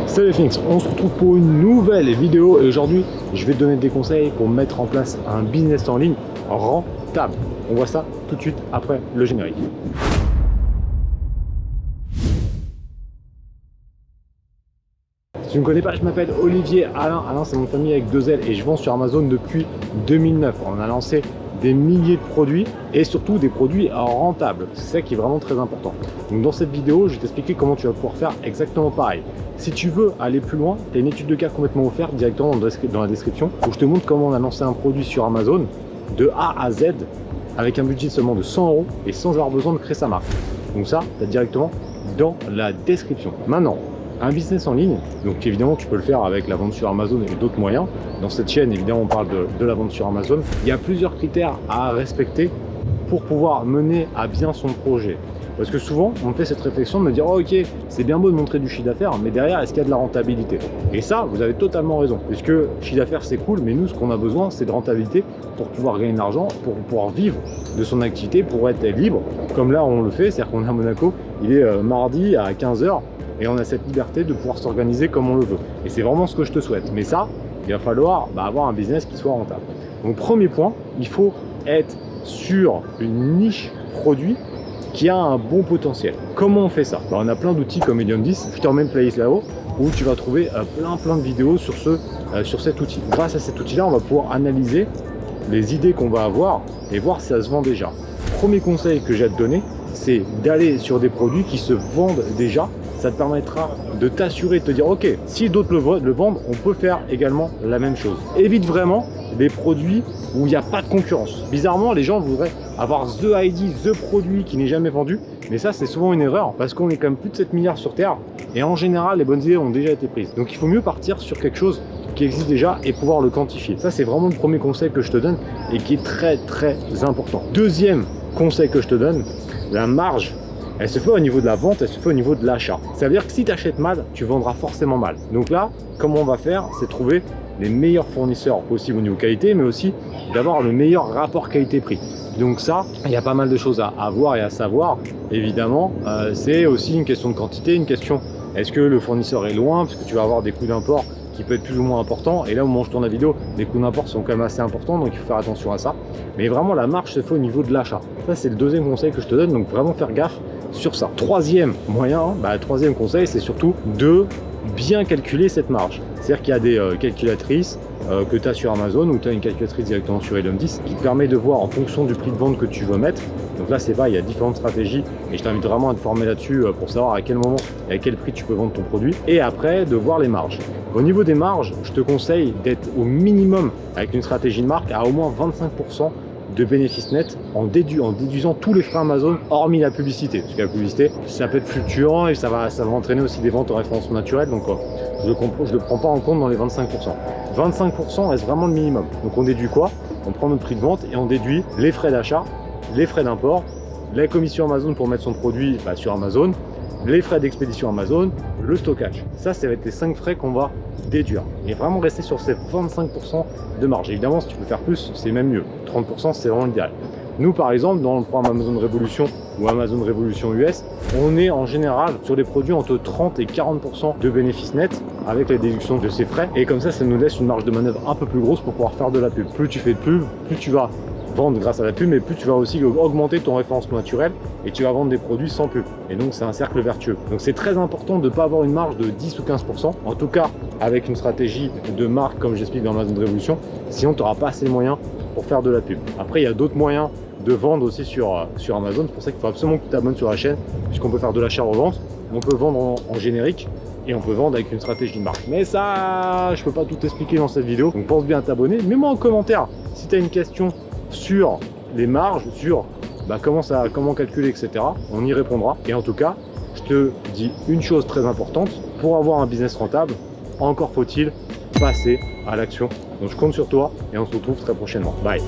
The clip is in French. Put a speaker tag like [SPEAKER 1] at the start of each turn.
[SPEAKER 1] Salut Phoenix, on se retrouve pour une nouvelle vidéo et aujourd'hui je vais te donner des conseils pour mettre en place un business en ligne rentable. On voit ça tout de suite après le générique. Si tu ne me connais pas, je m'appelle Olivier Alain. Alain, c'est mon famille avec 2 L et je vends sur Amazon depuis 2009. On a lancé des milliers de produits et surtout des produits rentables. C'est ça qui est vraiment très important. Donc dans cette vidéo, je vais t'expliquer comment tu vas pouvoir faire exactement pareil. Si tu veux aller plus loin, tu as une étude de cas complètement offerte directement dans la description où je te montre comment on a lancé un produit sur Amazon de A à Z avec un budget seulement de 100 € et sans avoir besoin de créer sa marque. Donc ça, tu as directement dans la description. Maintenant, un business en ligne, donc évidemment tu peux le faire avec la vente sur Amazon et d'autres moyens. Dans cette chaîne, évidemment, on parle de la vente sur Amazon. Il y a plusieurs critères à respecter pour pouvoir mener à bien son projet. Parce que souvent, on me fait cette réflexion de me dire oh, ok, c'est bien beau de montrer du chiffre d'affaires, mais derrière, est-ce qu'il y a de la rentabilité? Et ça, vous avez totalement raison. Puisque chiffre d'affaires, c'est cool, mais nous, ce qu'on a besoin, c'est de rentabilité pour pouvoir gagner de l'argent, pour pouvoir vivre de son activité, pour être libre. Comme là, on le fait, c'est-à-dire qu'on est à Monaco, il est mardi à 15 h. Et on a cette liberté de pouvoir s'organiser comme on le veut. Et c'est vraiment ce que je te souhaite. Mais ça, il va falloir avoir un business qui soit rentable. Donc premier point, il faut être sur une niche produit qui a un bon potentiel. Comment on fait ça? On a plein d'outils comme Medium 10, je te remets une playlist là-haut où tu vas trouver plein de vidéos sur cet outil. Grâce à cet outil-là, on va pouvoir analyser les idées qu'on va avoir et voir si ça se vend déjà. Premier conseil que j'ai à te donner, c'est d'aller sur des produits qui se vendent déjà. Ça te permettra de t'assurer, de te dire ok, si d'autres le vendent, on peut faire également la même chose. Évite vraiment des produits où il n'y a pas de concurrence. Bizarrement, les gens voudraient avoir the ID, the produit qui n'est jamais vendu, mais ça c'est souvent une erreur parce qu'on est quand même plus de 7 milliards sur Terre et en général les bonnes idées ont déjà été prises. Donc il faut mieux partir sur quelque chose qui existe déjà et pouvoir le quantifier. Ça c'est vraiment le premier conseil que je te donne et qui est très important. Deuxième conseil que je te donne, la marge. Elle se fait au niveau de la vente, elle se fait au niveau de l'achat. Ça veut dire que si tu achètes mal, tu vendras forcément mal. Donc là, comment on va faire, c'est trouver les meilleurs fournisseurs possibles au niveau qualité, mais aussi d'avoir le meilleur rapport qualité-prix. Donc ça, il y a pas mal de choses à voir et à savoir. Évidemment, c'est aussi une question de quantité, une question, est-ce que le fournisseur est loin, parce que tu vas avoir des coûts d'import qui peut être plus ou moins important. Et là, au moment où je tourne la vidéo, les coûts d'import sont quand même assez importants, donc il faut faire attention à ça. Mais vraiment, la marge se fait au niveau de l'achat. Ça, c'est le deuxième conseil que je te donne, donc vraiment faire gaffe sur ça. Troisième moyen, troisième conseil, c'est surtout de bien calculer cette marge. C'est-à-dire qu'il y a des calculatrices que tu as sur Amazon ou tu as une calculatrice directement sur Medium 10 qui te permet de voir en fonction du prix de vente que tu veux mettre. Donc là, c'est pas, il y a différentes stratégies et je t'invite vraiment à te former là-dessus pour savoir à quel moment et à quel prix tu peux vendre ton produit. Et après, de voir les marges. Au niveau des marges, je te conseille d'être au minimum avec une stratégie de marque à au moins 25% de bénéfices nets en déduisant tous les frais Amazon hormis la publicité, parce que la publicité ça peut être fluctuant et ça va entraîner aussi des ventes en référencement naturel, donc je le prends pas en compte dans les 25%. 25% reste vraiment le minimum. Donc on déduit quoi? On prend notre prix de vente et on déduit les frais d'achat, les frais d'import, la commission Amazon pour mettre son produit sur Amazon, les frais d'expédition Amazon, le stockage. Ça va être les 5 frais qu'on va déduire. Et vraiment rester sur ces 25% de marge. Évidemment, si tu peux faire plus, c'est même mieux. 30%, c'est vraiment l'idéal. Nous, par exemple, dans le programme Amazon Révolution ou Amazon Révolution US, on est en général sur des produits entre 30 et 40% de bénéfices nets avec la déduction de ces frais. Et comme ça nous laisse une marge de manœuvre un peu plus grosse pour pouvoir faire de la pub. Plus tu fais de pub, plus tu vas vendre grâce à la pub, mais plus tu vas aussi augmenter ton référencement naturel et tu vas vendre des produits sans pub. Et donc c'est un cercle vertueux. Donc c'est très important de ne pas avoir une marge de 10 ou 15%, en tout cas avec une stratégie de marque comme j'explique dans Amazon Révolution, sinon tu n'auras pas assez de moyens pour faire de la pub. Après il y a d'autres moyens de vendre aussi sur Amazon, c'est pour ça qu'il faut absolument que tu t'abonnes sur la chaîne, puisqu'on peut faire de l'achat-revente, on peut vendre en générique, et on peut vendre avec une stratégie de marque. Mais ça, je peux pas tout expliquer dans cette vidéo, donc pense bien à t'abonner. Mets-moi en commentaire si tu as une question sur les marges, sur comment calculer, etc. On y répondra. Et en tout cas, je te dis une chose très importante, pour avoir un business rentable, encore faut-il passer à l'action. Donc je compte sur toi et on se retrouve très prochainement. Bye.